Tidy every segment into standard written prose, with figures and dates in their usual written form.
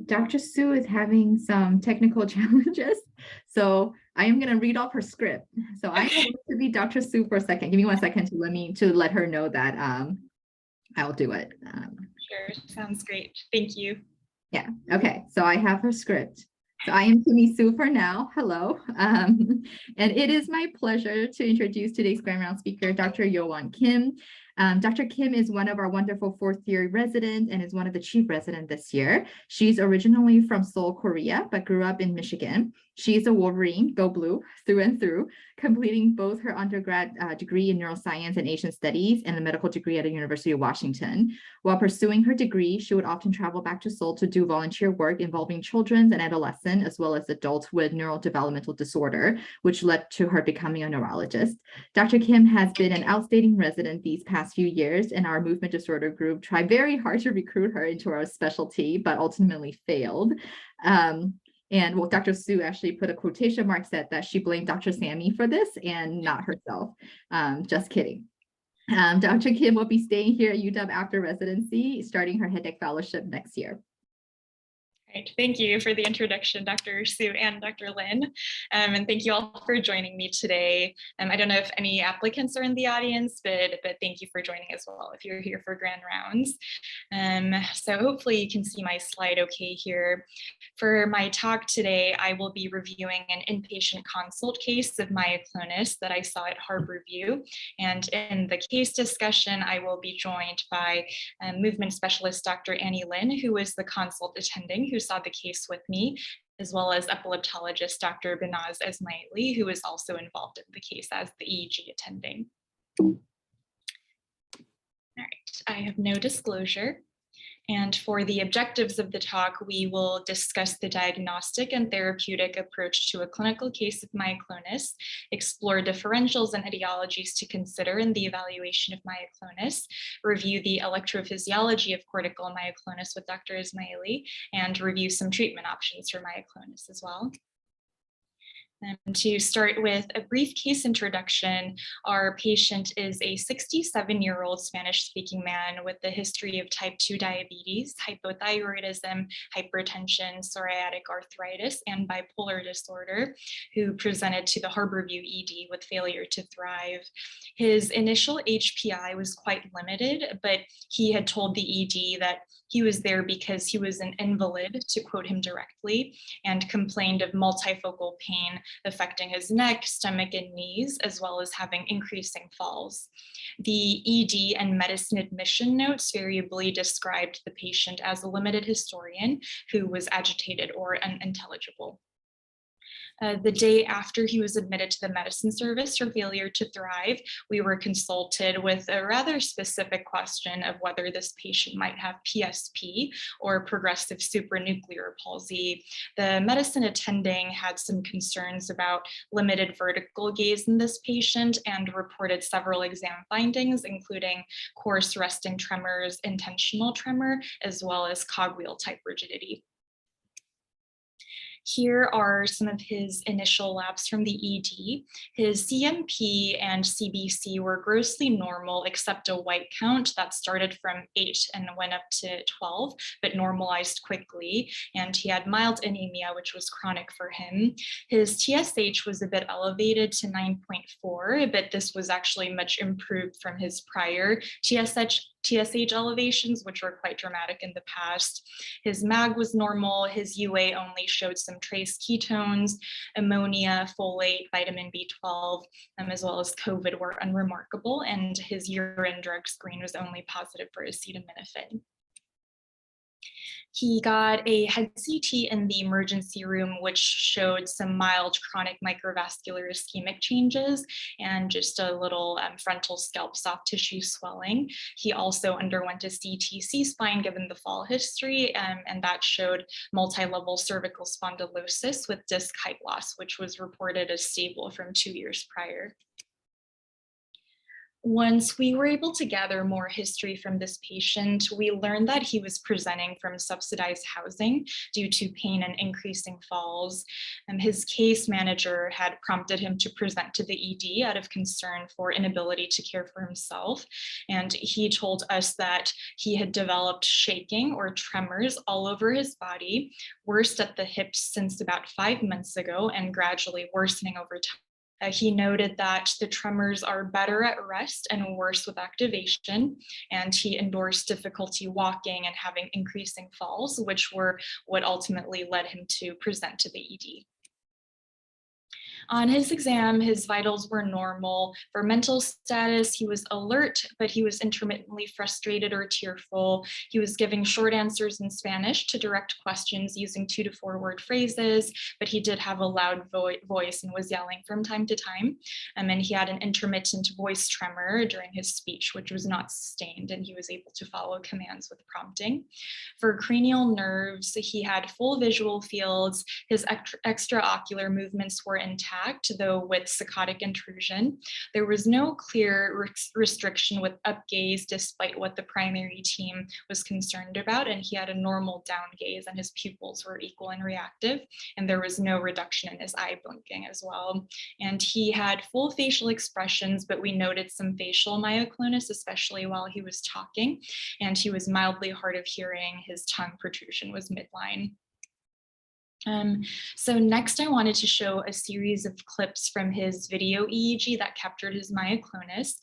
Dr. Sue is having some technical challenges, so I am going to read off her script. So I'm going to be Dr. Sue for a second. Give me 1 second to let her know that I'll do it. Sure, sounds great. Thank you. Yeah, okay, so I have her script. So I am Kimmy Sue for now. Hello. And it is my pleasure to introduce today's Grand Round speaker, Dr. Yeo Won Kim. Dr. Kim is one of our wonderful fourth-year residents and is one of the chief residents this year. She's originally from Seoul, Korea, but grew up in Michigan. She is a Wolverine, go blue, through and through, completing both her undergrad degree in neuroscience and Asian studies and a medical degree at the University of Washington. While pursuing her degree, she would often travel back to Seoul to do volunteer work involving children and adolescents, as well as adults with neurodevelopmental disorder, which led to her becoming a neurologist. Dr. Kim has been an outstanding resident these past few years, and our movement disorder group tried very hard to recruit her into our specialty, but ultimately failed. And well, Dr. Sue actually put a quotation mark, said that she blamed Dr. Sammy for this and not herself. Just kidding. Dr. Kim will be staying here at UW after residency, starting her headache fellowship next year. Right. Thank you for the introduction, Dr. Sue and Dr. Lin, and thank you all for joining me today. I don't know if any applicants are in the audience, but thank you for joining as well if you're here for Grand Rounds. So hopefully you can see my slide okay here. For my talk today, I will be reviewing an inpatient consult case of myoclonus that I saw at Harborview, and in the case discussion, I will be joined by movement specialist Dr. Annie Lin, who was the consult attending who saw the case with me, as well as epileptologist Dr. Binaz Esmaili, who is also involved in the case as the EEG attending. All right, I have no disclosure. And for the objectives of the talk, we will discuss the diagnostic and therapeutic approach to a clinical case of myoclonus, explore differentials and etiologies to consider in the evaluation of myoclonus, review the electrophysiology of cortical myoclonus with Dr. Ismaili, and review some treatment options for myoclonus as well. And to start with a brief case introduction, our patient is a 67-year-old Spanish-speaking man with a history of type 2 diabetes, hypothyroidism, hypertension, psoriatic arthritis, and bipolar disorder, who presented to the Harborview ED with failure to thrive. His initial HPI was quite limited, but he had told the ED that he was there because he was an invalid, to quote him directly, and complained of multifocal pain affecting his neck, stomach, and knees, as well as having increasing falls. The ED and medicine admission notes variably described the patient as a limited historian who was agitated or unintelligible. The day after he was admitted to the medicine service for failure to thrive, we were consulted with a rather specific question of whether this patient might have PSP or progressive supranuclear palsy. The medicine attending had some concerns about limited vertical gaze in this patient and reported several exam findings, including coarse resting tremors, intentional tremor, as well as cogwheel type rigidity. Here are some of his initial labs from the ED. His CMP and CBC were grossly normal, except a white count that started from 8 and went up to 12, but normalized quickly. And he had mild anemia, which was chronic for him. His TSH was a bit elevated to 9.4, but this was actually much improved from his prior TSH elevations, which were quite dramatic in the past. His MAG was normal. His UA only showed some trace ketones, ammonia, folate, vitamin B12, as well as COVID were unremarkable, and his urine drug screen was only positive for acetaminophen. He got a head CT in the emergency room, which showed some mild chronic microvascular ischemic changes and just a little frontal scalp soft tissue swelling. He also underwent a CT C-spine given the fall history, and that showed multi-level cervical spondylosis with disc height loss, which was reported as stable from 2 years prior. Once we were able to gather more history from this patient, we learned that he was presenting from subsidized housing due to pain and increasing falls. His case manager had prompted him to present to the ED out of concern for inability to care for himself. And he told us that he had developed shaking or tremors all over his body, worst at the hips since about 5 months ago and gradually worsening over time. He noted that the tremors are better at rest and worse with activation, and he endorsed difficulty walking and having increasing falls, which were what ultimately led him to present to the ED. On his exam, his vitals were normal. For mental status, he was alert, but he was intermittently frustrated or tearful. He was giving short answers in Spanish to direct questions using 2 to 4 word phrases, but he did have a loud voice and was yelling from time to time. And he had an intermittent voice tremor during his speech, which was not sustained, and he was able to follow commands with prompting. For cranial nerves, he had full visual fields. His extraocular movements were intact, though with saccadic intrusion. There was no clear restriction with up gaze, despite what the primary team was concerned about, and he had a normal down gaze, and his pupils were equal and reactive, and there was no reduction in his eye blinking as well. And he had full facial expressions, but we noted some facial myoclonus, especially while he was talking, and he was mildly hard of hearing. His tongue protrusion was midline. So next I wanted to show a series of clips from his video EEG that captured his myoclonus.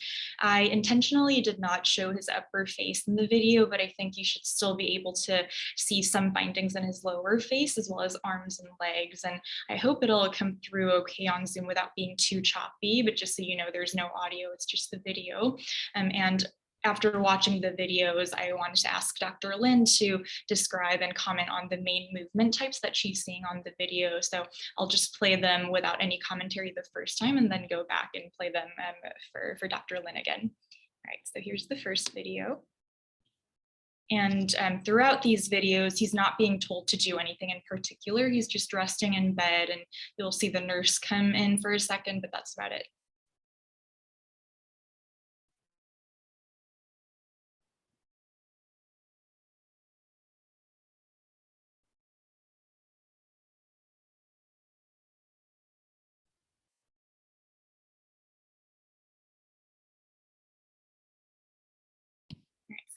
I intentionally did not show his upper face in the video, but I think you should still be able to see some findings in his lower face as well as arms and legs. And I hope it'll come through okay on Zoom without being too choppy, but just so you know, there's no audio, it's just the video. And after watching the videos, I wanted to ask Dr. Lin to describe and comment on the main movement types that she's seeing on the video. So I'll just play them without any commentary the first time and then go back and play them for Dr. Lin again. All right, so here's the first video. And throughout these videos, he's not being told to do anything in particular. He's just resting in bed, and you'll see the nurse come in for a second, but that's about it.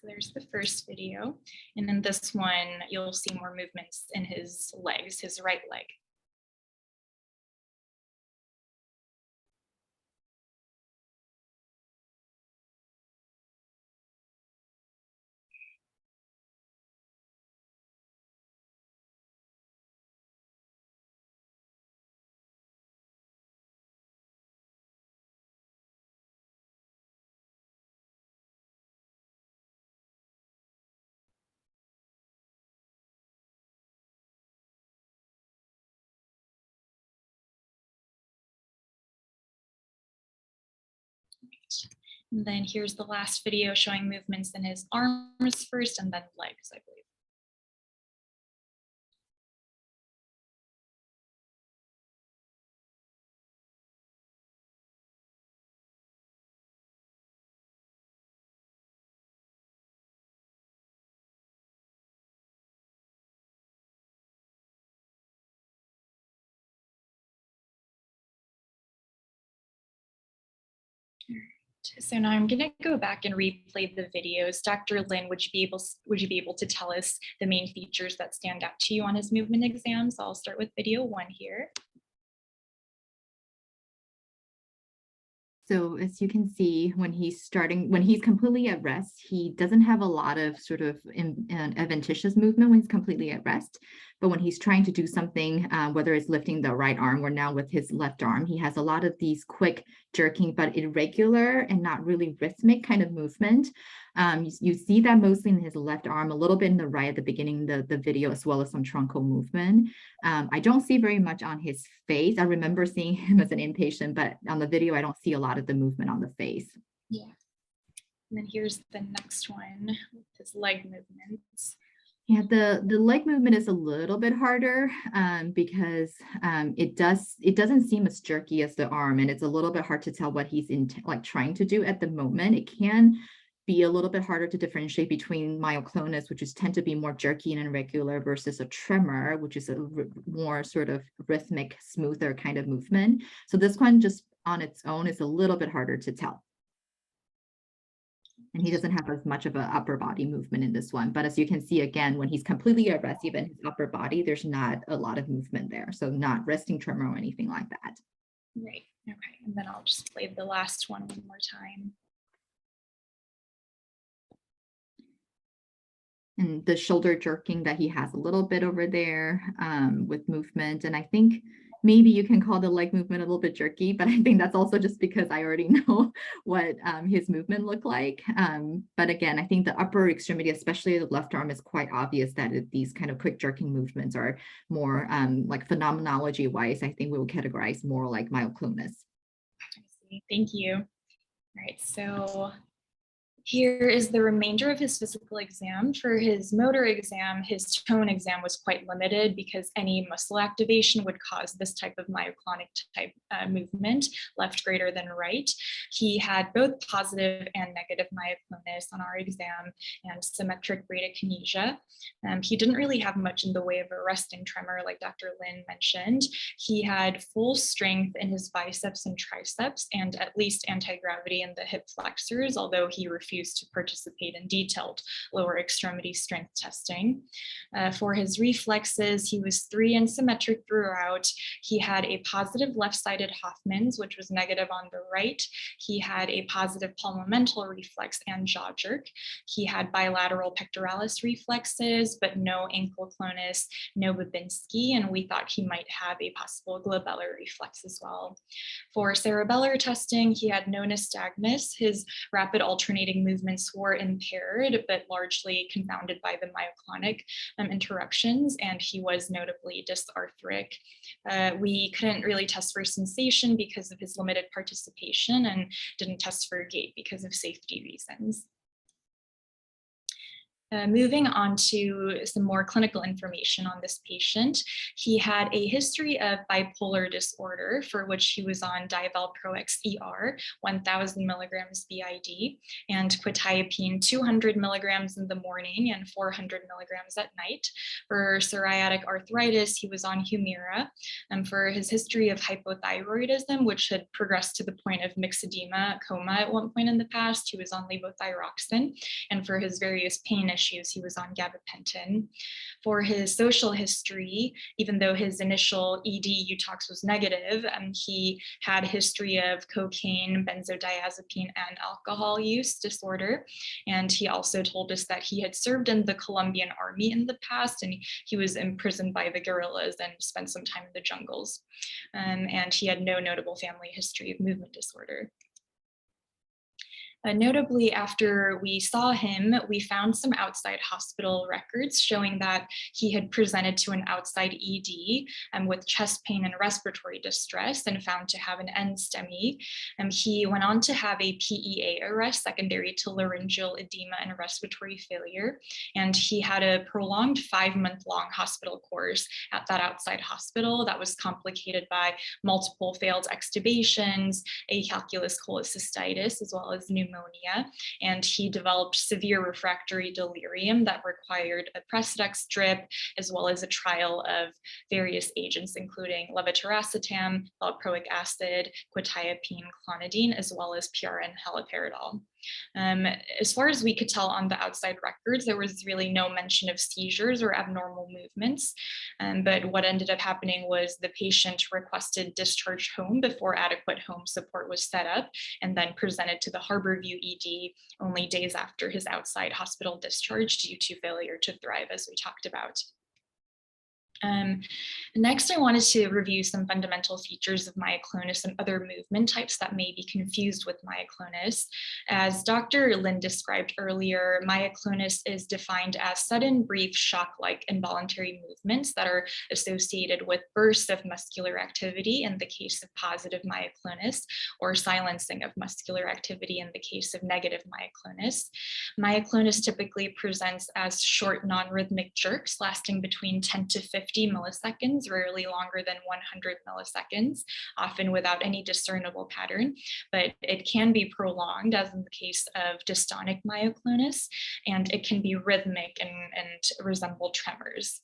So there's the first video. And then this one, you'll see more movements in his legs, his right leg. And then here's the last video showing movements in his arms first and then legs, I believe. So now I'm going to go back and replay the videos. Dr. Lin, would you be able to tell us the main features that stand out to you on his movement exams? I'll start with video 1 here. So as you can see, when he's completely at rest, he doesn't have a lot of sort of adventitious movement when he's completely at rest. But when he's trying to do something, whether it's lifting the right arm or now with his left arm, he has a lot of these quick jerking, but irregular and not really rhythmic kind of movement. You see that mostly in his left arm, a little bit in the right at the beginning of the video, as well as some truncal movement. I don't see very much on his face. I remember seeing him as an inpatient, but on the video, I don't see a lot of the movement on the face. Yeah. And then here's the next one with his leg movements. Yeah, the leg movement is a little bit harder because it doesn't seem as jerky as the arm, and it's a little bit hard to tell what he's like trying to do at the moment. It can be a little bit harder to differentiate between myoclonus, which is tend to be more jerky and irregular, versus a tremor, which is a more sort of rhythmic, smoother kind of movement. So this one just on its own is a little bit harder to tell. And he doesn't have as much of an upper body movement in this one. But as you can see, again, when he's completely aggressive in his upper body, there's not a lot of movement there. So not resting tremor or anything like that. Right. Okay. And then I'll just play the last one more time. And the shoulder jerking that he has a little bit over there with movement. And I think maybe you can call the leg movement a little bit jerky, but I think that's also just because I already know what his movement looked like. But again, I think the upper extremity, especially the left arm, is quite obvious that these kind of quick jerking movements are more like phenomenology wise, I think we will categorize more like myoclonus. I see. Thank you. All right. So here is the remainder of his physical exam. For his motor exam, his tone exam was quite limited because any muscle activation would cause this type of myoclonic type movement, left greater than right. He had both positive and negative myoclonus on our exam and symmetric bradykinesia. He didn't really have much in the way of a resting tremor, like Dr. Lin mentioned. He had full strength in his biceps and triceps and at least anti-gravity in the hip flexors, although he refused to participate in detailed lower extremity strength testing. For his reflexes, he was 3 and symmetric throughout. He had a positive left-sided Hoffman's, which was negative on the right. He had a positive palmomental reflex and jaw jerk. He had bilateral pectoralis reflexes, but no ankle clonus, no Babinski, and we thought he might have a possible glabellar reflex as well. For cerebellar testing, he had no nystagmus. His rapid alternating movements were impaired, but largely confounded by the myoclonic interruptions, and he was notably dysarthric. We couldn't really test for sensation because of his limited participation and didn't test for gait because of safety reasons. Moving on to some more clinical information on this patient, he had a history of bipolar disorder for which he was on divalproex ER, 1,000 milligrams BID, and quetiapine 200 milligrams in the morning and 400 milligrams at night. For psoriatic arthritis, he was on Humira. And for his history of hypothyroidism, which had progressed to the point of myxedema, coma at one point in the past, he was on levothyroxine. And for his various pain issues, he was on gabapentin. For his social history, even though his initial ED Utox was negative, he had a history of cocaine, benzodiazepine, and alcohol use disorder. And he also told us that he had served in the Colombian army in the past, and he was imprisoned by the guerrillas and spent some time in the jungles. And he had no notable family history of movement disorder. Notably, after we saw him, we found some outside hospital records showing that he had presented to an outside ED with chest pain and respiratory distress and found to have an NSTEMI. He went on to have a PEA arrest secondary to laryngeal edema and respiratory failure. And he had a prolonged 5-month-long hospital course at that outside hospital that was complicated by multiple failed extubations, acalculous cholecystitis, as well as pneumonia, and he developed severe refractory delirium that required a Precedex drip, as well as a trial of various agents, including levetiracetam, valproic acid, quetiapine, clonidine, as well as PRN haloperidol. As far as we could tell on the outside records, there was really no mention of seizures or abnormal movements. But what ended up happening was the patient requested discharge home before adequate home support was set up, and then presented to the Harborview ED only days after his outside hospital discharge due to failure to thrive, as we talked about. Next, I wanted to review some fundamental features of myoclonus and other movement types that may be confused with myoclonus. As Dr. Lin described earlier, myoclonus is defined as sudden, brief, shock-like involuntary movements that are associated with bursts of muscular activity in the case of positive myoclonus, or silencing of muscular activity in the case of negative myoclonus. Myoclonus typically presents as short non-rhythmic jerks lasting between 10 to 50 milliseconds, rarely longer than 100 milliseconds, often without any discernible pattern, but it can be prolonged, as in the case of dystonic myoclonus, and it can be rhythmic and resemble tremors.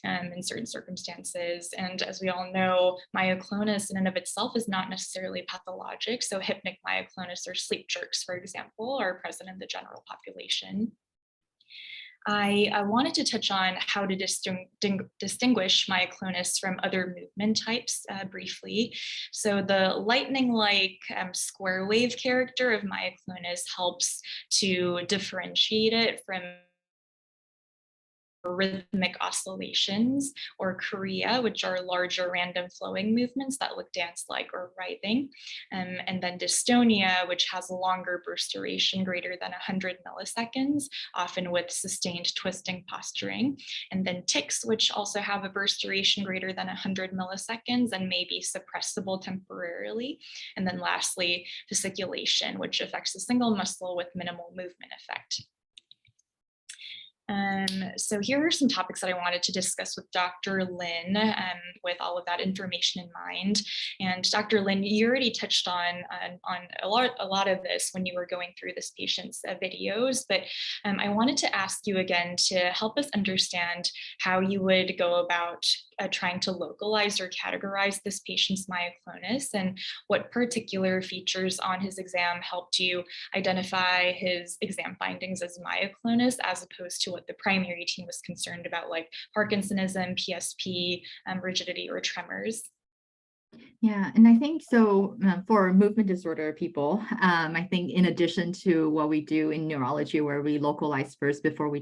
In certain circumstances. And as we all know, myoclonus in and of itself is not necessarily pathologic. So hypnic myoclonus or sleep jerks, for example, are present in the general population. I wanted to touch on how to distinguish myoclonus from other movement types briefly. So the lightning-like square wave character of myoclonus helps to differentiate it from rhythmic oscillations, or chorea, which are larger random flowing movements that look dance-like or writhing. And then dystonia, which has a longer burst duration greater than 100 milliseconds, often with sustained twisting posturing. And then tics, which also have a burst duration greater than 100 milliseconds and may be suppressible temporarily. And then lastly, fasciculation, which affects a single muscle with minimal movement effect. So here are some topics that I wanted to discuss with Dr. Lin, with all of that information in mind. And Dr. Lin, you already touched on a lot of this when you were going through this patient's videos, but I wanted to ask you again to help us understand how you would go about trying to localize or categorize this patient's myoclonus, and what particular features on his exam helped you identify his exam findings as myoclonus, as opposed to what the primary team was concerned about, like Parkinsonism, PSP, rigidity, or tremors. Yeah, and I think so for movement disorder people, I think in addition to what we do in neurology, where we localize first before we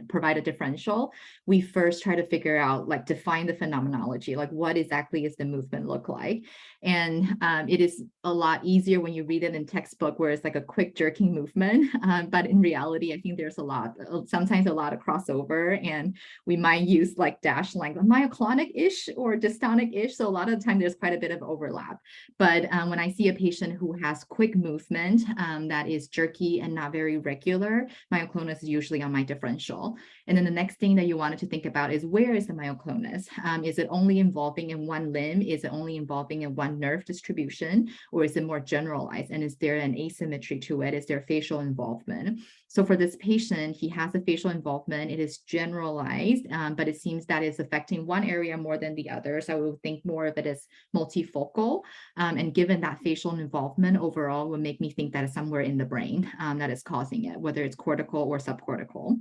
provide a differential, we first try to figure out, like, define the phenomenology, like what exactly is the movement look like. And it is a lot easier when you read it in textbook, where it's like a quick jerking movement. But in reality, I think there's sometimes a lot of crossover, and we might use like dash line, myoclonic-ish or dystonic-ish. So a lot of the time there's quite a bit of overlap. But when I see a patient who has quick movement that is jerky and not very regular, myoclonus is usually on my differential. And then the next thing that you wanted to think about is, where is the myoclonus? Is it only involving in one limb? Is it only involving in one nerve distribution? Or is it more generalized? And is there an asymmetry to it? Is there facial involvement? So for this patient, he has a facial involvement. It is generalized, but it seems that it's affecting one area more than the other. So I would think more of it as multifocal. And given that facial involvement overall would make me think that it's somewhere in the brain that is causing it, whether it's cortical or subcortical.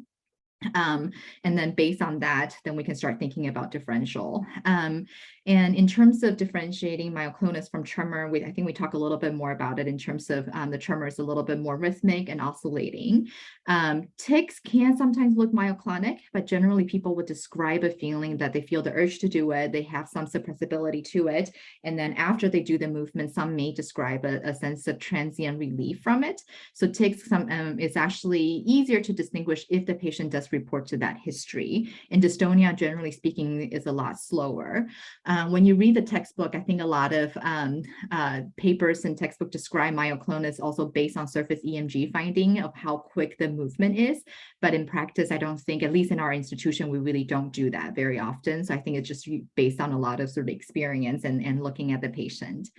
And then based on that, then we can start thinking about differential. And in terms of differentiating myoclonus from tremor, I think we talk a little bit more about it in terms of the tremor is a little bit more rhythmic and oscillating. Tics can sometimes look myoclonic, but generally people would describe a feeling that they feel the urge to do it, they have some suppressibility to it, and then after they do the movement, some may describe a sense of transient relief from it. So tics is actually easier to distinguish if the patient does report to that history. And dystonia, generally speaking, is a lot slower. When you read the textbook, I think a lot of papers and textbook describe myoclonus also based on surface EMG finding of how quick the movement is. But in practice, I don't think, at least in our institution, we really don't do that very often. So I think it's just based on a lot of sort of experience and looking at the patient.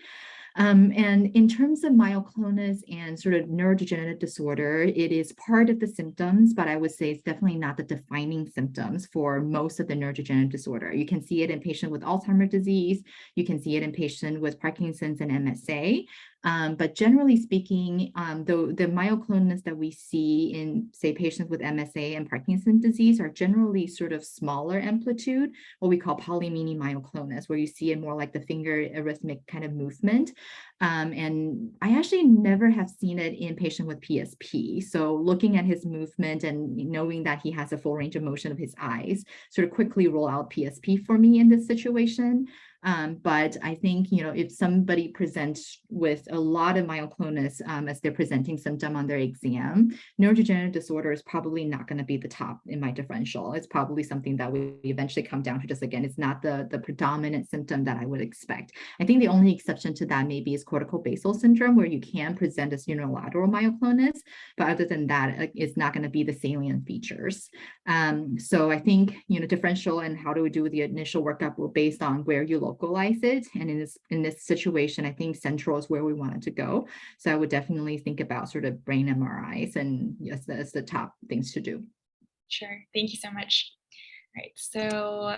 And in terms of myoclonus and sort of neurodegenerative disorder, it is part of the symptoms, but I would say it's definitely not the defining symptoms for most of the neurodegenerative disorder. You can see it in patients with Alzheimer's disease. You can see it in patients with Parkinson's and MSA. But generally speaking, the myoclonus that we see in, say, patients with MSA and Parkinson's disease are generally sort of smaller amplitude, what we call polymini myoclonus, where you see it more like the finger arrhythmic kind of movement. And I actually never have seen it in patient with PSP. So looking at his movement and knowing that he has a full range of motion of his eyes sort of quickly rule out PSP for me in this situation. But I think, if somebody presents with a lot of myoclonus as their presenting symptom on their exam, neurodegenerative disorder is probably not going to be the top in my differential. It's probably something that we eventually come down to just, again, it's not the predominant symptom that I would expect. I think the only exception to that maybe is cortical basal syndrome, where you can present as unilateral myoclonus, but other than that, it's not going to be the salient features. So I think, differential and how do we do the initial workup will based on where you localize it. And in this situation, I think central is where we wanted to go. So I would definitely think about sort of brain MRIs, and yes, that's the top things to do. Sure. Thank you so much. All right. So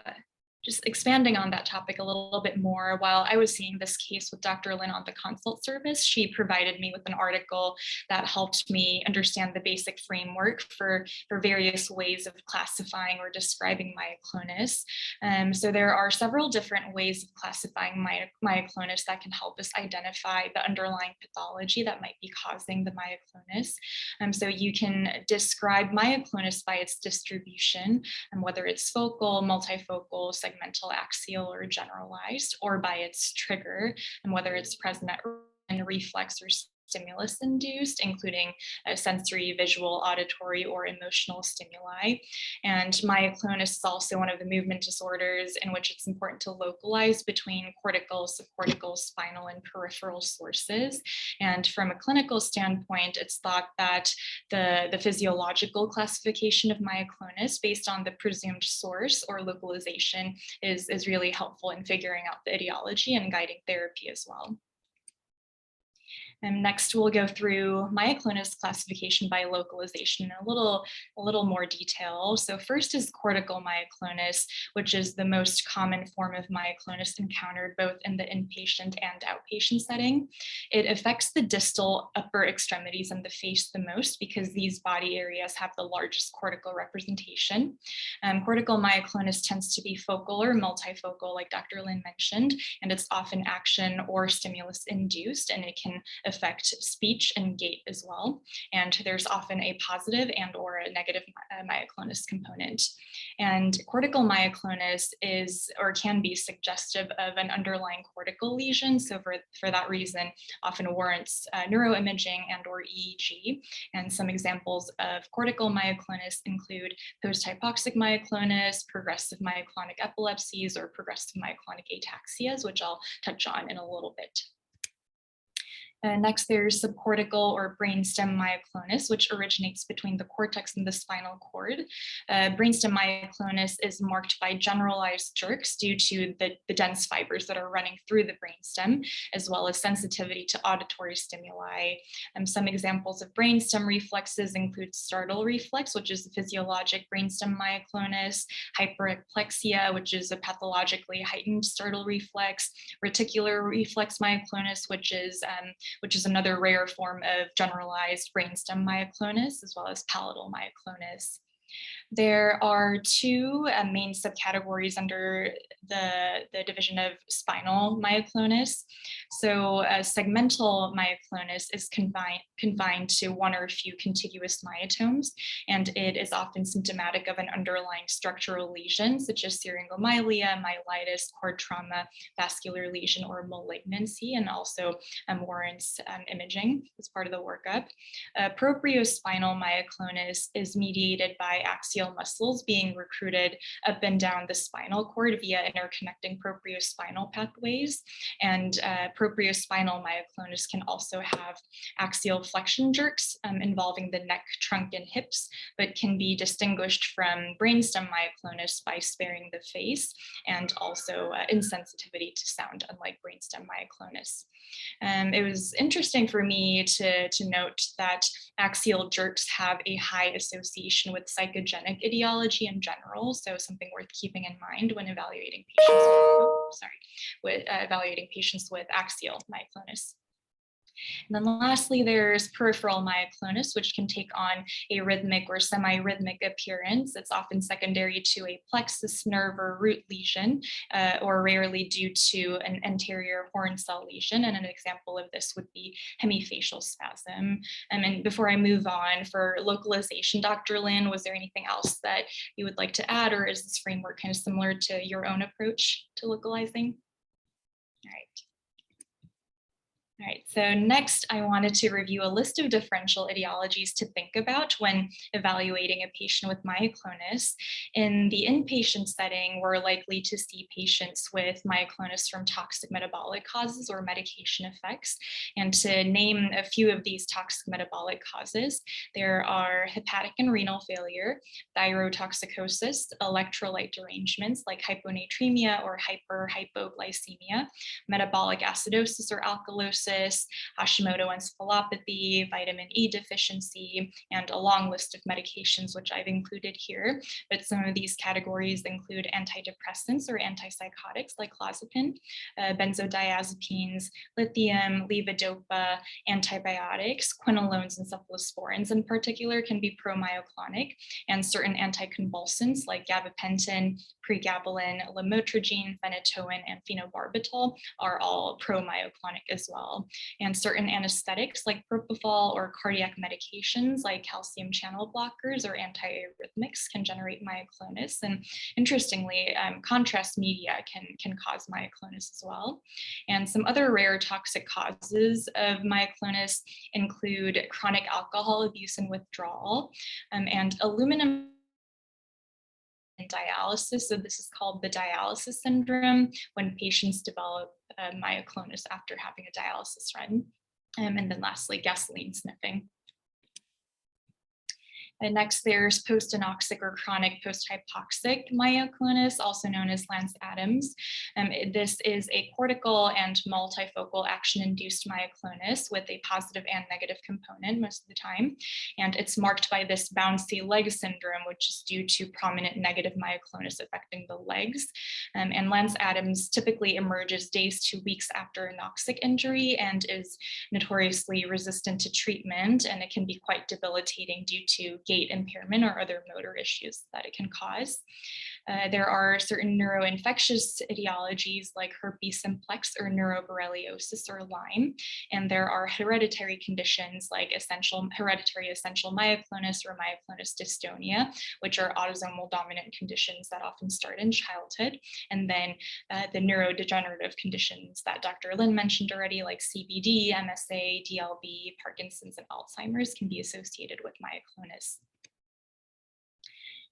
just expanding on that topic a little bit more, while I was seeing this case with Dr. Lin on the consult service, she provided me with an article that helped me understand the basic framework for various ways of classifying or describing myoclonus. So there are several different ways of classifying myoclonus that can help us identify the underlying pathology that might be causing the myoclonus. So you can describe myoclonus by its distribution, and whether it's focal, multifocal, segmental, axial, or generalized, or by its trigger, and whether it's present in reflex or stimulus induced, including sensory, visual, auditory, or emotional stimuli. And myoclonus is also one of the movement disorders in which it's important to localize between cortical, subcortical, spinal, and peripheral sources. And from a clinical standpoint, it's thought that the physiological classification of myoclonus based on the presumed source or localization is really helpful in figuring out the etiology and guiding therapy as well. And next, we'll go through myoclonus classification by localization in a little more detail. So first is cortical myoclonus, which is the most common form of myoclonus encountered both in the inpatient and outpatient setting. It affects the distal upper extremities and the face the most because these body areas have the largest cortical representation. Cortical myoclonus tends to be focal or multifocal, like Dr. Lin mentioned, and it's often action or stimulus induced, and it can affect speech and gait as well. And there's often a positive and or a negative myoclonus component. And cortical myoclonus is or can be suggestive of an underlying cortical lesion. So for that reason, often warrants neuroimaging and or EEG. And some examples of cortical myoclonus include post-hypoxic myoclonus, progressive myoclonic epilepsies, or progressive myoclonic ataxias, which I'll touch on in a little bit. Next, there's subcortical or brainstem myoclonus, which originates between the cortex and the spinal cord. Brainstem myoclonus is marked by generalized jerks due to the dense fibers that are running through the brainstem, as well as sensitivity to auditory stimuli. Some examples of brainstem reflexes include startle reflex, which is a physiologic brainstem myoclonus, hyperplexia, which is a pathologically heightened startle reflex, reticular reflex myoclonus, which is another rare form of generalized brainstem myoclonus, as well as palatal myoclonus. There are two main subcategories under the division of spinal myoclonus. So segmental myoclonus is confined to one or a few contiguous myotomes, and it is often symptomatic of an underlying structural lesion, such as syringomyelia, myelitis, cord trauma, vascular lesion, or malignancy, and also warrants imaging as part of the workup. Propriospinal myoclonus is mediated by axial muscles being recruited up and down the spinal cord via interconnecting propriospinal pathways. And propriospinal myoclonus can also have axial flexion jerks involving the neck, trunk, and hips, but can be distinguished from brainstem myoclonus by sparing the face and also insensitivity to sound, unlike brainstem myoclonus. It was interesting for me to note that axial jerks have a high association with psychogenic etiology in general, so something worth keeping in mind when evaluating patients with axial myoclonus. And then lastly, there's peripheral myoclonus, which can take on a rhythmic or semi-rhythmic appearance. It's often secondary to a plexus nerve or root lesion, or rarely due to an anterior horn cell lesion. And an example of this would be hemifacial spasm. And before I move on, for localization, Dr. Lin, was there anything else that you would like to add, or is this framework kind of similar to your own approach to localizing? All right. All right, so next I wanted to review a list of differential etiologies to think about when evaluating a patient with myoclonus. In the inpatient setting, we're likely to see patients with myoclonus from toxic metabolic causes or medication effects. And to name a few of these toxic metabolic causes, there are hepatic and renal failure, thyrotoxicosis, electrolyte derangements like hyponatremia or hypoglycemia, metabolic acidosis or alkalosis, Hashimoto encephalopathy, vitamin E deficiency, and a long list of medications, which I've included here. But some of these categories include antidepressants or antipsychotics like clozapine, benzodiazepines, lithium, levodopa, antibiotics, quinolones, and cephalosporins in particular can be promyoclonic, and certain anticonvulsants like gabapentin, pregabalin, lamotrigine, phenytoin, and phenobarbital are all promyoclonic as well. And certain anesthetics like propofol or cardiac medications like calcium channel blockers or antiarrhythmics can generate myoclonus. And interestingly, contrast media can cause myoclonus as well. And some other rare toxic causes of myoclonus include chronic alcohol abuse and withdrawal, and aluminum dialysis. So this is called the dialysis syndrome, when patients develop myoclonus after having a dialysis run. And then lastly, gasoline sniffing. And next, there's post-anoxic or chronic post-hypoxic myoclonus, also known as Lance-Adams. This is a cortical and multifocal action-induced myoclonus with a positive and negative component most of the time. And it's marked by this bouncy leg syndrome, which is due to prominent negative myoclonus affecting the legs. And Lance-Adams typically emerges days to weeks after anoxic injury and is notoriously resistant to treatment, and it can be quite debilitating due to gait impairment or other motor issues that it can cause. There are certain neuroinfectious etiologies like herpes simplex or neuroborreliosis or Lyme, and there are hereditary conditions like hereditary essential myoclonus or myoclonus dystonia, which are autosomal dominant conditions that often start in childhood. And then the neurodegenerative conditions that Dr. Lin mentioned already, like CBD, MSA, DLB, Parkinson's, and Alzheimer's can be associated with myoclonus.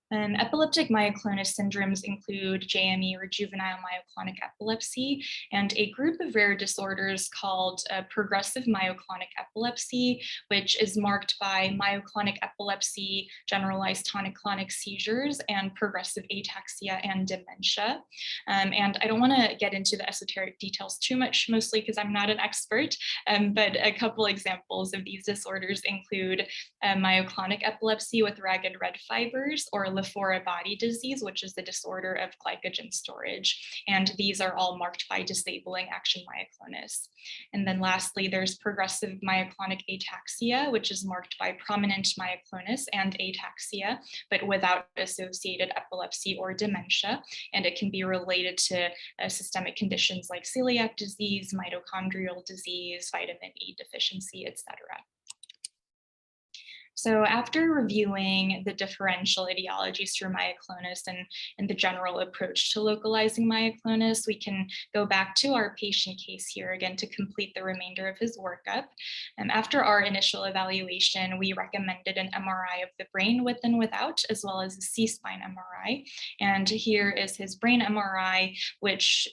Epileptic myoclonus syndromes include JME or juvenile myoclonic epilepsy, and a group of rare disorders called progressive myoclonic epilepsy, which is marked by myoclonic epilepsy, generalized tonic-clonic seizures, and progressive ataxia and dementia. And I don't want to get into the esoteric details too much, mostly because I'm not an expert, but a couple examples of these disorders include myoclonic epilepsy with ragged red fibers, or Lafora body disease, which is the disorder of glycogen storage. And these are all marked by disabling action myoclonus. And then lastly, there's progressive myoclonic ataxia, which is marked by prominent myoclonus and ataxia, but without associated epilepsy or dementia. And it can be related to systemic conditions like celiac disease, mitochondrial disease, vitamin E deficiency, etc. So after reviewing the differential etiologies for myoclonus and the general approach to localizing myoclonus, we can go back to our patient case here again to complete the remainder of his workup. After our initial evaluation, we recommended an MRI of the brain with and without, as well as a C-spine MRI. And here is his brain MRI, which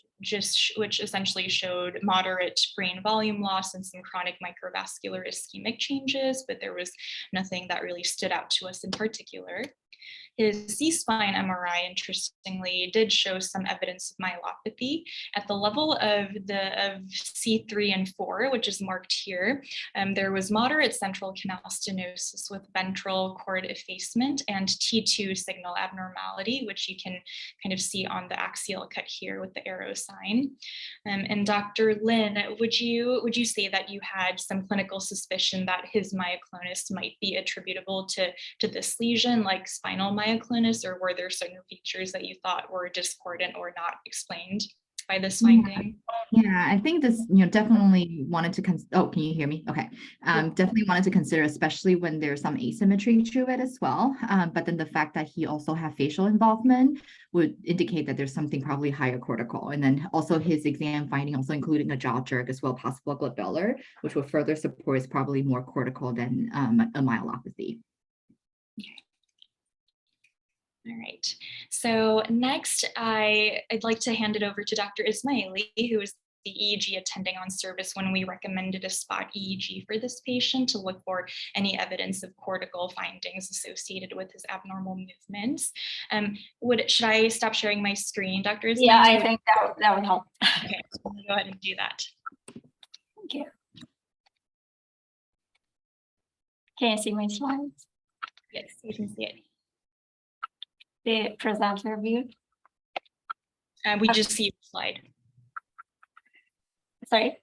essentially showed moderate brain volume loss and some chronic microvascular ischemic changes, but there was nothing that really stood out to us in particular. His C-spine MRI, interestingly, did show some evidence of myelopathy at the level of C3 and 4, which is marked here. There was moderate central canal stenosis with ventral cord effacement and T2 signal abnormality, which you can kind of see on the axial cut here with the arrow sign. And Dr. Lin, would you say that you had some clinical suspicion that his myoclonus might be attributable to this lesion, like spinal myoclonus, or were there certain features that you thought were discordant or not explained by this finding? Yeah, I think this, definitely wanted to, oh, can you hear me? Okay. Definitely wanted to consider, especially when there's some asymmetry to it as well. But then the fact that he also had facial involvement would indicate that there's something probably higher cortical. And then also his exam finding also including a jaw jerk as well, possible glabellar, which would further support is probably more cortical than a myelopathy. Okay. All right, so next I'd like to hand it over to Dr. Ismaili, who is the EEG attending on service when we recommended a spot EEG for this patient to look for any evidence of cortical findings associated with his abnormal movements. Should I stop sharing my screen, Dr. Ismaili? Yeah, I think that would help. Okay, I'm gonna go ahead and do that. Thank you. Can you see my slides? Yes, you can see it. The presenter view. We just see your slide. Sorry.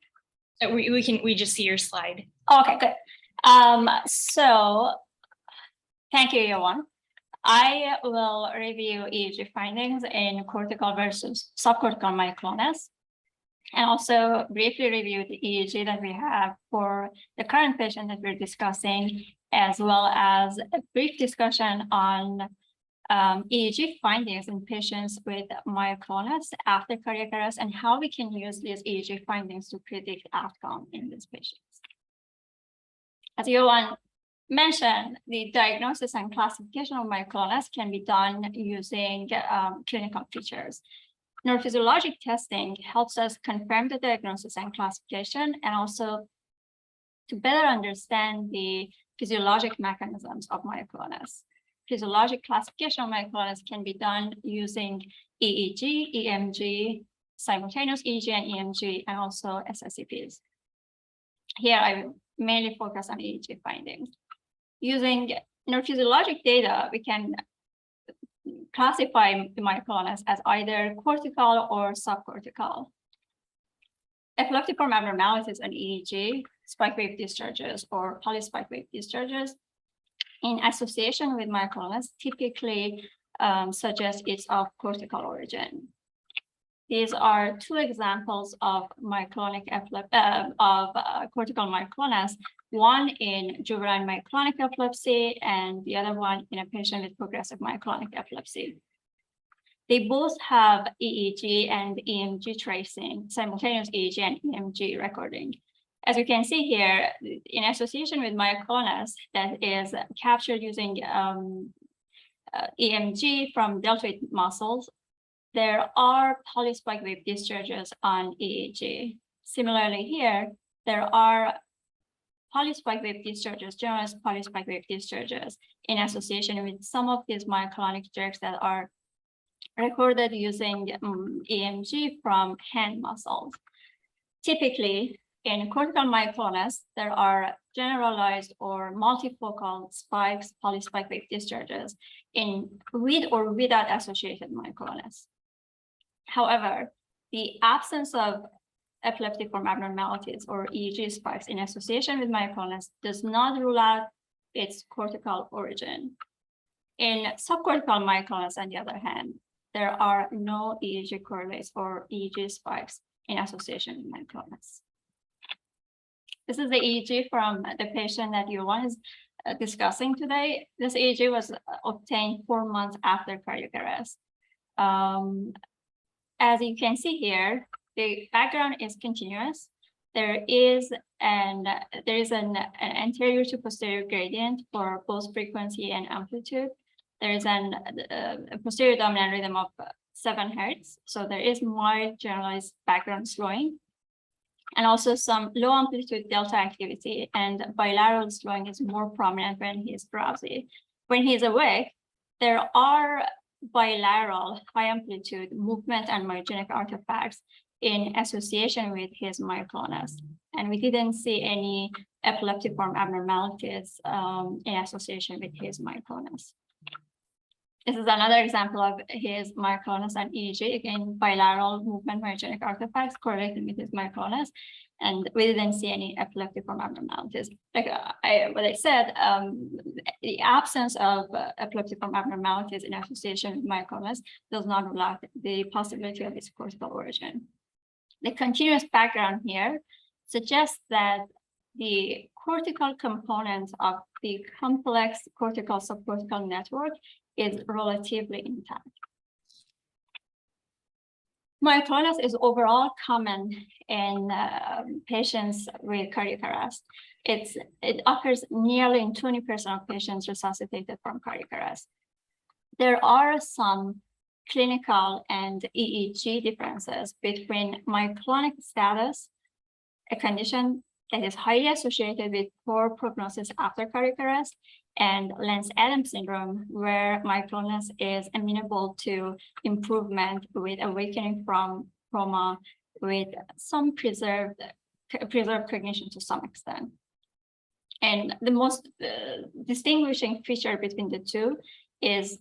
We just see your slide. Okay, good. So thank you, Yeo Won. I will review EEG findings in cortical versus subcortical myoclonus, and also briefly review the EEG that we have for the current patient that we're discussing, as well as a brief discussion on EEG findings in patients with myoclonus after cardiac arrest and how we can use these EEG findings to predict outcome in these patients. As Yeo Won mentioned, the diagnosis and classification of myoclonus can be done using clinical features. Neurophysiologic testing helps us confirm the diagnosis and classification, and also to better understand the physiologic mechanisms of myoclonus. Physiologic classification of myoclonus can be done using EEG, EMG, simultaneous EEG and EMG, and also SSEPs. Here, I will mainly focus on EEG findings. Using neurophysiologic data, we can classify the myoclonus as either cortical or subcortical. Epileptiform abnormalities on EEG, spike wave discharges or polyspike wave discharges in association with myoclonus typically suggest it's of cortical origin. These are two examples of myoclonic cortical myoclonus, one in juvenile myoclonic epilepsy and the other one in a patient with progressive myoclonic epilepsy. They both have EEG and EMG tracing, simultaneous EEG and EMG recording. As you can see here, in association with myoclonus that is captured using EMG from deltoid muscles, there are polyspike wave discharges on EEG. Similarly here, there are polyspike wave discharges, generalized polyspike wave discharges in association with some of these myoclonic jerks that are recorded using EMG from hand muscles. Typically, in cortical myoclonus, there are generalized or multifocal spikes, polyspike wave discharges with or without associated myoclonus. However, the absence of epileptiform abnormalities or EEG spikes in association with myoclonus does not rule out its cortical origin. In subcortical myoclonus, on the other hand, there are no EEG correlates or EEG spikes in association with myoclonus. This is the EEG from the patient that Yeo Won is discussing today. This EEG was obtained 4 months after cardiac arrest. As you can see here, the background is continuous. There is an anterior to posterior gradient for both frequency and amplitude. There is a posterior dominant rhythm of 7 Hertz. So there is mild generalized background slowing, and also some low amplitude delta activity, and bilateral slowing is more prominent when he is drowsy. When he is awake, there are bilateral high amplitude movement and myogenic artifacts in association with his myoclonus. And we didn't see any epileptiform abnormalities in association with his myoclonus. This is another example of his myoclonus and EEG, again, bilateral movement myogenic artifacts correlating with his myoclonus. And we didn't see any epileptiform abnormalities. Like what I said, the absence of epileptiform abnormalities in association with myoclonus does not rule out the possibility of its cortical origin. The continuous background here suggests that the cortical component of the complex cortical subcortical network is relatively intact. Myoclonus is overall common in patients with cardiac arrest. It occurs nearly in 20% of patients resuscitated from cardiac arrest. There are some clinical and EEG differences between myoclonic status, a condition that is highly associated with poor prognosis after cardiac arrest, and Lenz-Adams syndrome, where myoclonus is amenable to improvement with awakening from coma with some preserved cognition to some extent. And the most distinguishing feature between the two is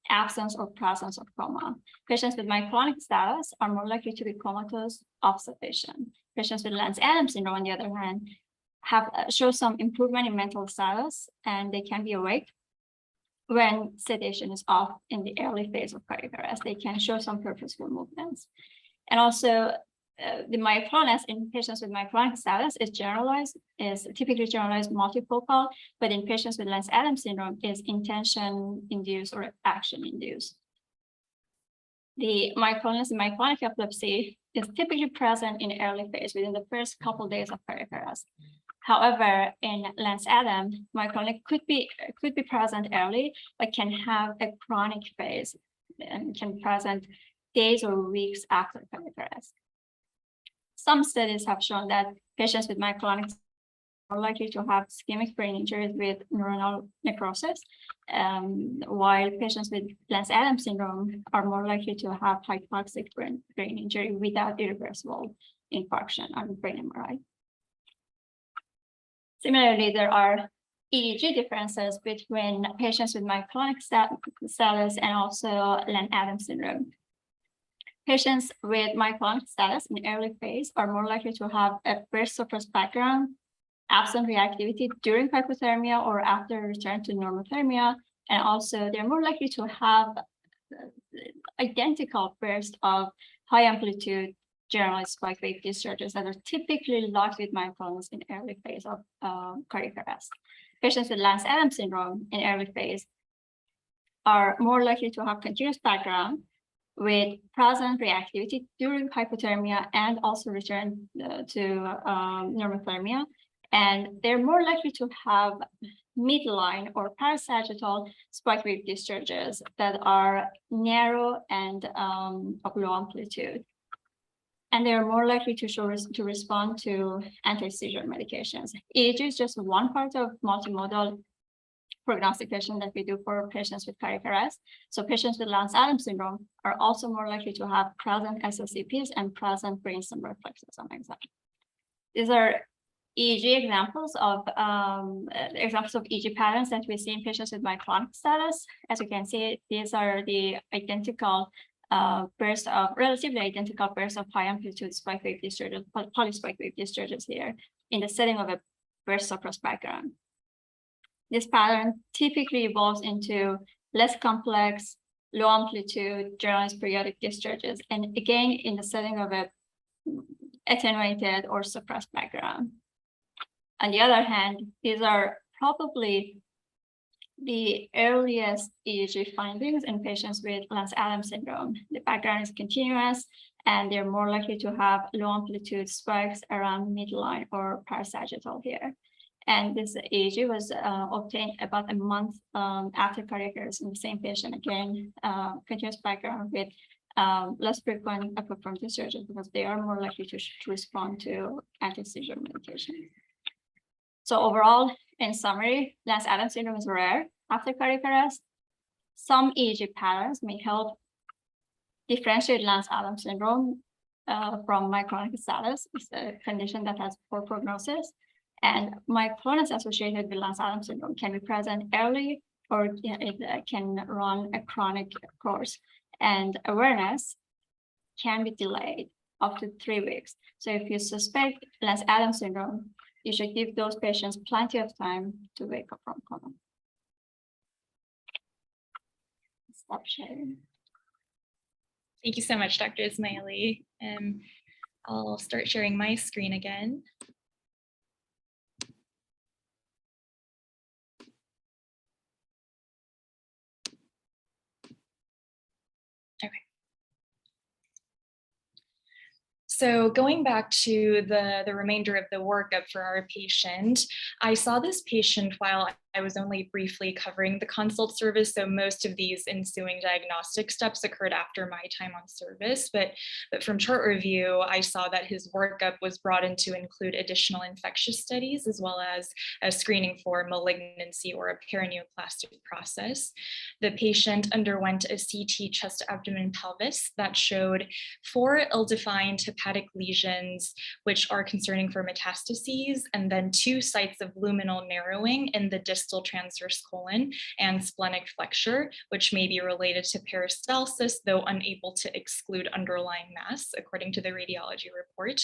absence or presence of coma. Patients with myoclonic status are more likely to be comatose off sedation. Patients with Lenz-Adams syndrome, on the other hand, show some improvement in mental status, and they can be awake when sedation is off in the early phase of cardiac arrest. They can show some purposeful movements. And also, the myoclonus in patients with myoclonic status is typically generalized multifocal, but in patients with Lenz-Adams syndrome is intention-induced or action-induced. The myoclonus in myoclonic epilepsy is typically present in early phase within the first couple of days of cardiac arrest. However, in Lenz-Adams, myoclonic could be present early, but can have a chronic phase and can be present days or weeks after cardiac arrest. Some studies have shown that patients with myoclonic are likely to have ischemic brain injuries with neuronal necrosis, while patients with Lenz-Adams syndrome are more likely to have hypoxic brain injury without irreversible infarction on brain MRI. Similarly, there are EEG differences between patients with myoclonic status and also Lenz-Adams syndrome. Patients with myoclonic status in early phase are more likely to have a burst suppressed background, absent reactivity during hypothermia or after return to normothermia, and also they're more likely to have identical bursts of high amplitude generalized spike wave discharges that are typically locked with myoclonus in early phase of cardiac arrest. Patients with Lenz-Adams syndrome in early phase are more likely to have continuous background with present reactivity during hypothermia and also return to normothermia. And they're more likely to have midline or parasagittal spike wave discharges that are narrow and of low amplitude. And they're more likely to respond to anti-seizure medications. EEG is just one part of multimodal prognostication that we do for patients with cardiac arrest. So patients with Lenz-Adams syndrome are also more likely to have present SSCPs and present brainstem reflexes on exam. These are EEG examples of EEG patterns that we see in patients with myoclonic status. As you can see, these are the relatively identical bursts of high amplitude spike wave discharges, polyspike wave discharges here in the setting of a burst suppressed background. This pattern typically evolves into less complex, low amplitude, generalized periodic discharges, and again, in the setting of a attenuated or suppressed background. On the other hand, these are probably the earliest EEG findings in patients with Lenz-Adams syndrome. The background is continuous, and they're more likely to have low amplitude spikes around midline or parasagittal here. And this EEG was obtained about a month after cardiac arrest in the same patient. Again, continuous background with less frequent epileptiform discharges because they are more likely to respond to anti-seizure medication. So overall, in summary, Lenz-Adams syndrome is rare after cardiac arrest. some EEG patterns may help differentiate Lance-Adams syndrome from myoclonic status. It's a condition that has poor prognosis. And myoclonus associated with Lance-Adams syndrome can be present early, or it can run a chronic course. And awareness can be delayed up to 3 weeks. So if you suspect Lance-Adams syndrome, you should give those patients plenty of time to wake up from coma. Stop sharing. Thank you so much, Dr. Ismaili. I'll start sharing my screen again. Okay. So going back to the remainder of the workup for our patient, I saw this patient while I was only briefly covering the consult service, so most of these ensuing diagnostic steps occurred after my time on service, but from chart review, I saw that his workup was brought in to include additional infectious studies, as well as a screening for malignancy or a paraneoplastic process. The patient underwent a CT chest, abdomen, pelvis that showed 4 ill-defined hepatic lesions, which are concerning for metastases, and then 2 sites of luminal narrowing in the distal transverse colon and splenic flexure, which may be related to peristalsis, though unable to exclude underlying mass, according to the radiology report.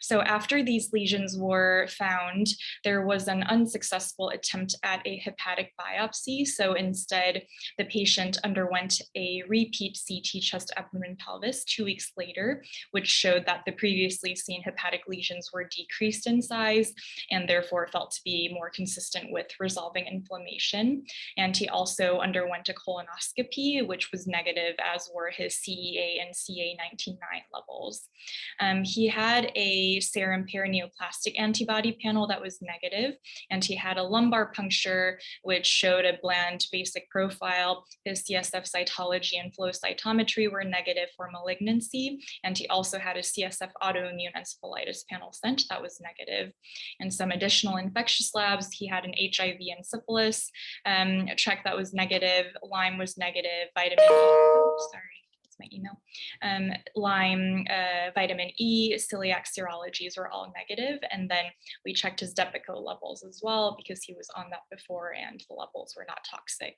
So after these lesions were found, there was an unsuccessful attempt at a hepatic biopsy. So instead, the patient underwent a repeat CT chest, abdomen, pelvis 2 weeks later, which showed that the previously seen hepatic lesions were decreased in size and therefore felt to be more consistent with resolving inflammation. And he also underwent a colonoscopy, which was negative, as were his CEA and CA19-9 levels. He had a serum paraneoplastic antibody panel that was negative, and he had a lumbar puncture, which showed a bland basic profile. His CSF cytology and flow cytometry were negative for malignancy, and he also had a CSF autoimmune encephalitis panel sent that was negative. And some additional infectious labs, he had an HIV and syphilis check that was negative, Lyme was negative, vitamin E, sorry, that's my email, Lyme, vitamin E, celiac serologies were all negative. And then we checked his Depakote levels as well, because he was on that before and the levels were not toxic.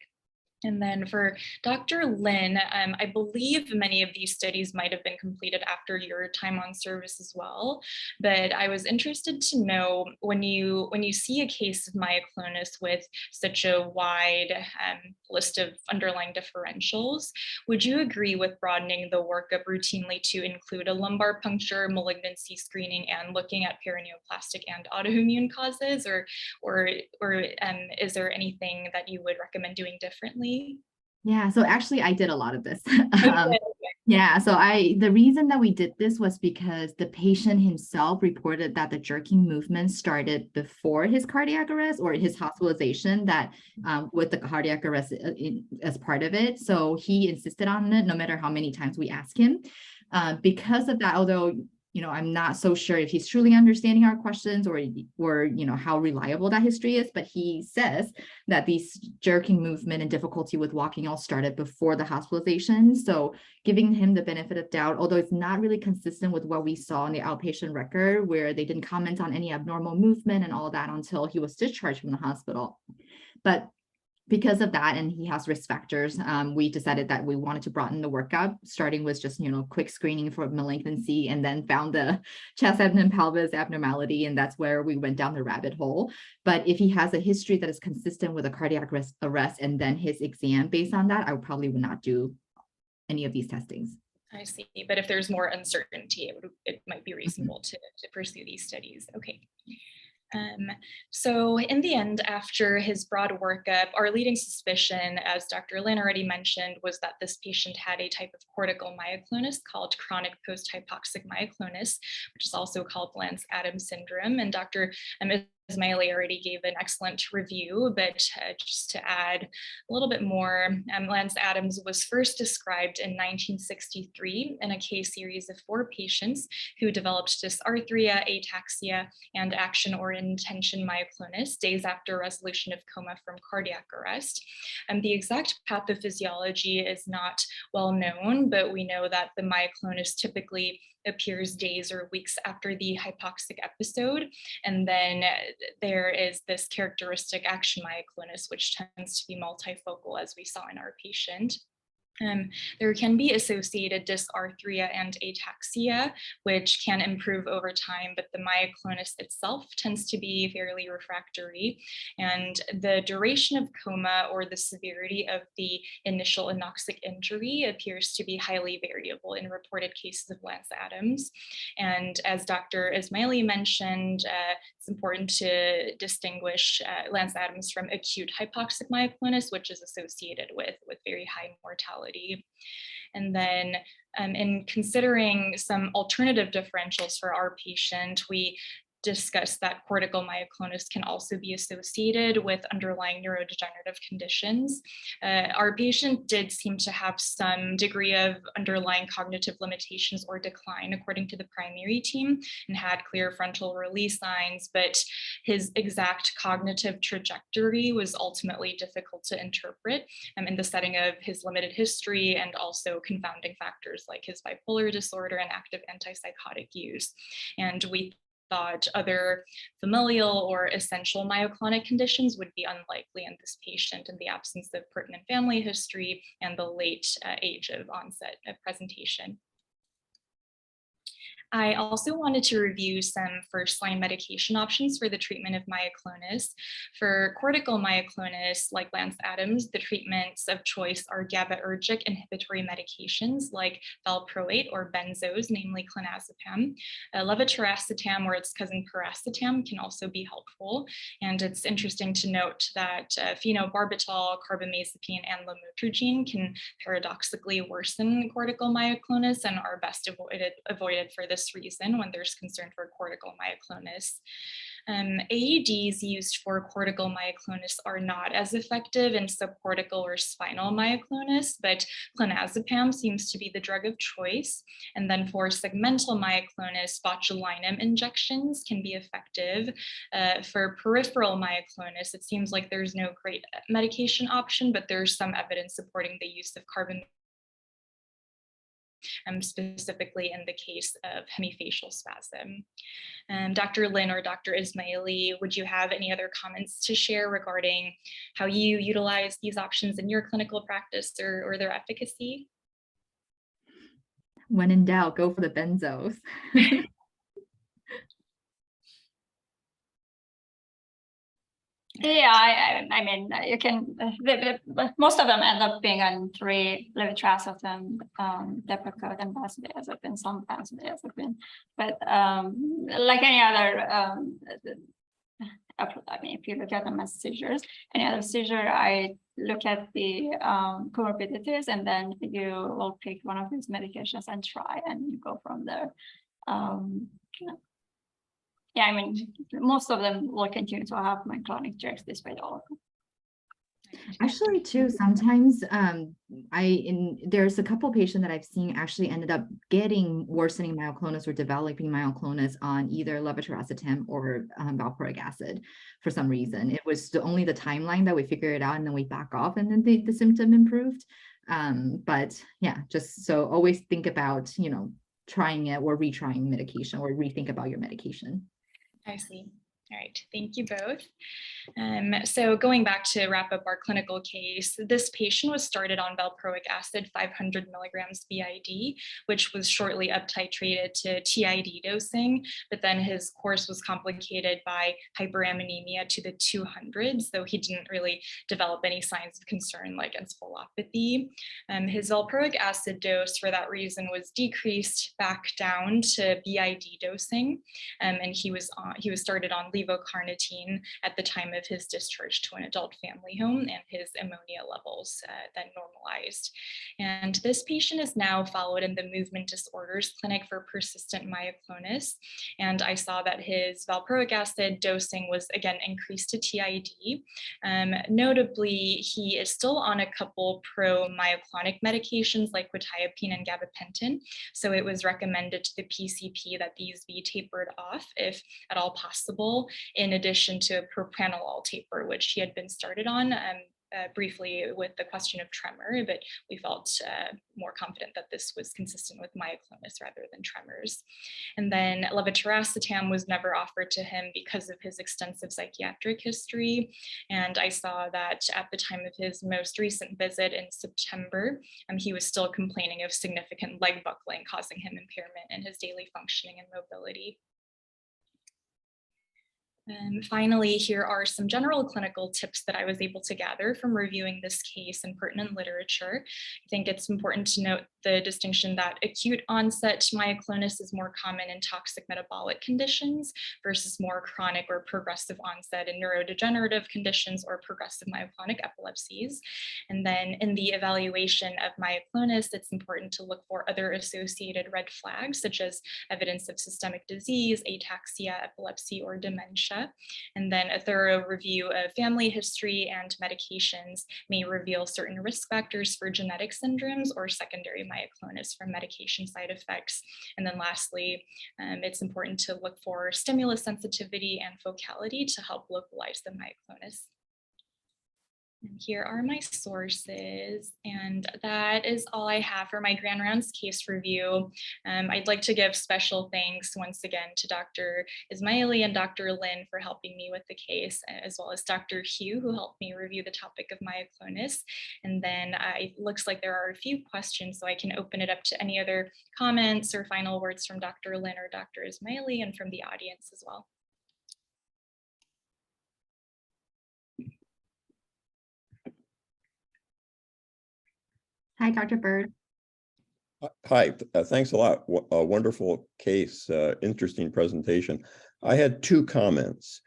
And then for Dr. Lin, I believe many of these studies might have been completed after your time on service as well, but I was interested to know, when you see a case of myoclonus with such a wide list of underlying differentials, would you agree with broadening the workup routinely to include a lumbar puncture, malignancy screening, and looking at paraneoplastic and autoimmune causes, or is there anything that you would recommend doing differently? Yeah, so actually I did a lot of this. Okay. Yeah, so the reason that we did this was because the patient himself reported that the jerking movement started before his cardiac arrest or his hospitalization, that with the cardiac arrest as part of it. So he insisted on it no matter how many times we asked him. Because of that, although I'm not so sure if he's truly understanding our questions or how reliable that history is, but he says that these jerking movement and difficulty with walking all started before the hospitalization. So giving him the benefit of doubt, although it's not really consistent with what we saw in the outpatient record, where they didn't comment on any abnormal movement and all that until he was discharged from the hospital. But because of that, and he has risk factors, we decided that we wanted to broaden the workup, starting with just, quick screening for malignancy, and then found the chest, abdomen, pelvis abnormality, and that's where we went down the rabbit hole. But if he has a history that is consistent with a cardiac arrest and then his exam based on that, I probably would not do any of these testings. I see, but if there's more uncertainty, it might be reasonable to pursue these studies. Okay. So in the end, after his broad workup, our leading suspicion, as Dr. Lin already mentioned, was that this patient had a type of cortical myoclonus called chronic post-hypoxic myoclonus, which is also called Lance-Adams syndrome. And Dr. Esmaili already gave an excellent review, but just to add a little bit more, Lance Adams was first described in 1963 in a case series of 4 patients who developed dysarthria, ataxia, and action or intention myoclonus days after resolution of coma from cardiac arrest. The exact pathophysiology is not well known, but we know that the myoclonus typically appears days or weeks after the hypoxic episode. And then there is this characteristic action myoclonus, which tends to be multifocal, as we saw in our patient. There can be associated dysarthria and ataxia, which can improve over time, but the myoclonus itself tends to be fairly refractory. And the duration of coma or the severity of the initial anoxic injury appears to be highly variable in reported cases of Lance Adams. And as Dr. Esmaili mentioned, it's important to distinguish Lance Adams from acute hypoxic myoclonus, which is associated with very high mortality. And then in considering some alternative differentials for our patient, we discussed that cortical myoclonus can also be associated with underlying neurodegenerative conditions. Our patient did seem to have some degree of underlying cognitive limitations or decline according to the primary team and had clear frontal release signs, but his exact cognitive trajectory was ultimately difficult to interpret in the setting of his limited history and also confounding factors like his bipolar disorder and active antipsychotic use. And we thought other familial or essential myoclonic conditions would be unlikely in this patient in the absence of pertinent family history and the late age of onset of presentation. I also wanted to review some first-line medication options for the treatment of myoclonus. For cortical myoclonus, like Lance Adams, the treatments of choice are GABAergic inhibitory medications like valproate or benzos, namely clonazepam. Levetiracetam or its cousin piracetam can also be helpful. And it's interesting to note that phenobarbital, carbamazepine, and lamotrigine can paradoxically worsen cortical myoclonus and are best avoided for this reason when there's concern for cortical myoclonus. AEDs used for cortical myoclonus are not as effective in subcortical or spinal myoclonus, but clonazepam seems to be the drug of choice. And then for segmental myoclonus, botulinum injections can be effective. For peripheral myoclonus, it seems like there's no great medication option, but there's some evidence supporting the use of carbon, specifically in the case of hemifacial spasm. Dr. Lin or Dr. Esmaili, would you have any other comments to share regarding how you utilize these options in your clinical practice or their efficacy? When in doubt, go for the benzos. Yeah, I mean, you can, most of them end up being on 3 levetiracetam, Depakote, and benzodiazepine, some benzodiazepine. But like any other, I mean, if you look at them as seizures, any other seizure, I look at the comorbidities, and then you will pick one of these medications and try, and you go from there. Yeah, I mean, most of them will continue to have myoclonic jerks despite all of them. Actually, too, sometimes there's a couple patients that I've seen actually ended up getting worsening myoclonus or developing myoclonus on either levetiracetam or valproic acid for some reason. It was only the timeline that we figured it out, and then we back off, and then the symptom improved. But yeah, just so always think about, trying it or retrying medication, or rethink about your medication. I see. All right, thank you both. So going back to wrap up our clinical case, this patient was started on valproic acid 500 milligrams BID, which was shortly up titrated to TID dosing, but then his course was complicated by hyperammonemia to the 200s, so he didn't really develop any signs of concern like encephalopathy. His valproic acid dose for that reason was decreased back down to BID dosing, and he was started on levocarnitine at the time of his discharge to an adult family home, and his ammonia levels then normalized. And this patient is now followed in the movement disorders clinic for persistent myoclonus. And I saw that his valproic acid dosing was again increased to TID. Notably, he is still on a couple pro-myoclonic medications like quetiapine and gabapentin. So it was recommended to the PCP that these be tapered off if at all possible, in addition to propranolol taper, which he had been started on briefly with the question of tremor, but we felt more confident that this was consistent with myoclonus rather than tremors. And then levetiracetam was never offered to him because of his extensive psychiatric history. And I saw that at the time of his most recent visit in September, he was still complaining of significant leg buckling, causing him impairment in his daily functioning and mobility. Finally, here are some general clinical tips that I was able to gather from reviewing this case in pertinent literature. I think it's important to note the distinction that acute onset myoclonus is more common in toxic metabolic conditions versus more chronic or progressive onset in neurodegenerative conditions or progressive myoclonic epilepsies. And then in the evaluation of myoclonus, it's important to look for other associated red flags, such as evidence of systemic disease, ataxia, epilepsy, or dementia. And then a thorough review of family history and medications may reveal certain risk factors for genetic syndromes or secondary myoclonus from medication side effects. And then lastly, it's important to look for stimulus sensitivity and focality to help localize the myoclonus. And here are my sources, and that is all I have for my Grand Rounds case review. I'd like to give special thanks once again to Dr. Ismaili and Dr. Lin for helping me with the case, as well as Dr. Hugh, who helped me review the topic of myoclonus. And then it looks like there are a few questions, so I can open it up to any other comments or final words from Dr. Lin or Dr. Ismaili and from the audience as well. Hi, Dr. Bird. Hi, thanks a lot. A wonderful case, interesting presentation. I had two comments.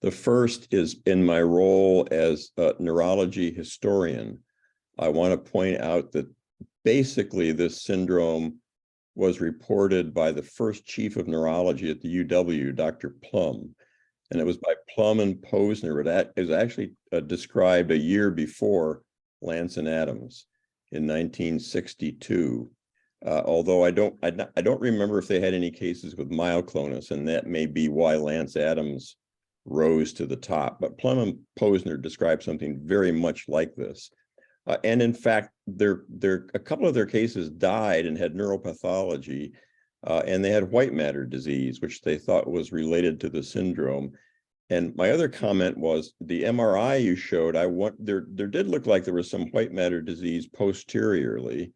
The first is in my role as a neurology historian. I want to point out that basically this syndrome was reported by the first chief of neurology at the UW, Dr. Plum. And it was by Plum and Posner. It was actually described a year before Lance and Adams in 1962. Although I don't remember if they had any cases with myoclonus, and that may be why Lance Adams rose to the top. But Plum and Posner described something very much like this. And in fact, a couple of their cases died and had neuropathology, and they had white matter disease, which they thought was related to the syndrome. And my other comment was the MRI you showed, there did look like there was some white matter disease posteriorly.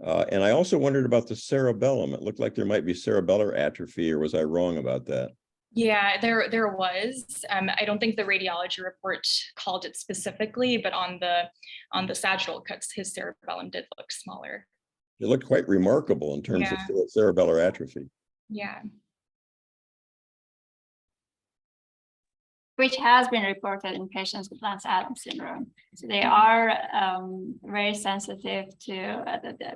And I also wondered about the cerebellum. It looked like there might be cerebellar atrophy, or was I wrong about that? Yeah, there was. I don't think the radiology report called it specifically, but on the sagittal cuts, his cerebellum did look smaller. It looked quite remarkable in terms of cerebellar atrophy. Yeah. Which has been reported in patients with Lance Adams syndrome. So they are very sensitive to the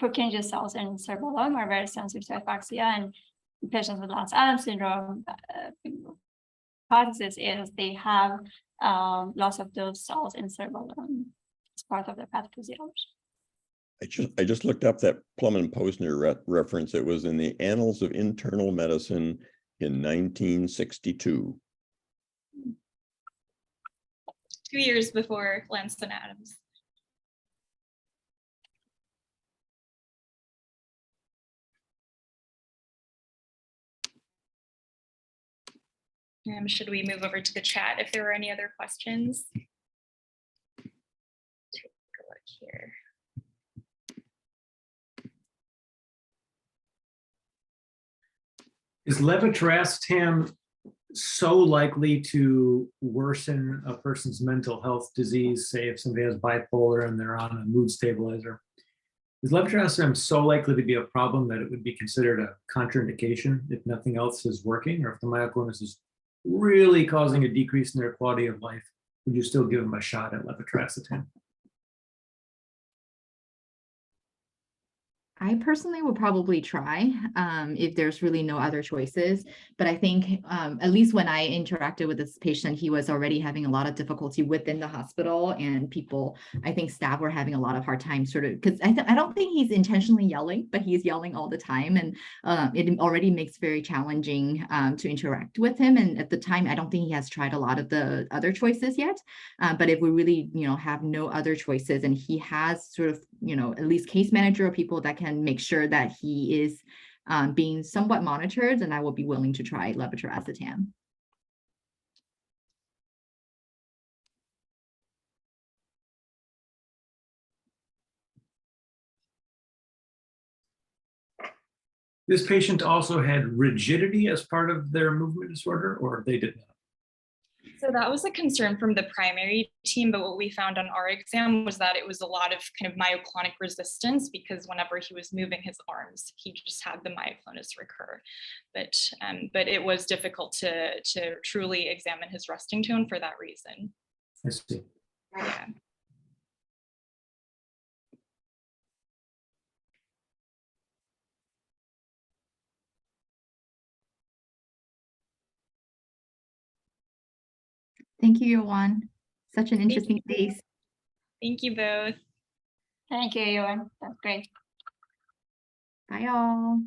Purkinje cells in cerebellum are very sensitive to ataxia, and in patients with Lance Adams syndrome, hypothesis is they have loss of those cells in cerebellum as part of their pathophysiology. I just looked up that Plum and Posner reference. It was in the Annals of Internal Medicine in 1962. 2 years before Lance and Adams. Should we move over to the chat if there are any other questions? Take a look here. Is levetiracetam so likely to worsen a person's mental health disease? Say if somebody has bipolar and they're on a mood stabilizer, is levetiracetam so likely to be a problem that it would be considered a contraindication if nothing else is working, or if the myoclonus is really causing a decrease in their quality of life, would you still give them a shot at levetiracetam? I personally will probably try if there's really no other choices. But I think at least when I interacted with this patient, he was already having a lot of difficulty within the hospital, and people, I think staff were having a lot of hard time sort of, because I don't think he's intentionally yelling, but he's yelling all the time. And it already makes very challenging to interact with him. And at the time, I don't think he has tried a lot of the other choices yet. But if we really, have no other choices, and he has sort of, at least case manager or people that can make sure that he is being somewhat monitored, then I will be willing to try levetiracetam. This patient also had rigidity as part of their movement disorder, or they did not? So that was a concern from the primary team, but what we found on our exam was that it was a lot of kind of myoclonic resistance, because whenever he was moving his arms, he just had the myoclonus recur. But it was difficult to truly examine his resting tone for that reason. I see. Yeah. Thank you, Yeo Won. Such an interesting case. Thank you both. Thank you, Yeo Won. That's great. Bye all.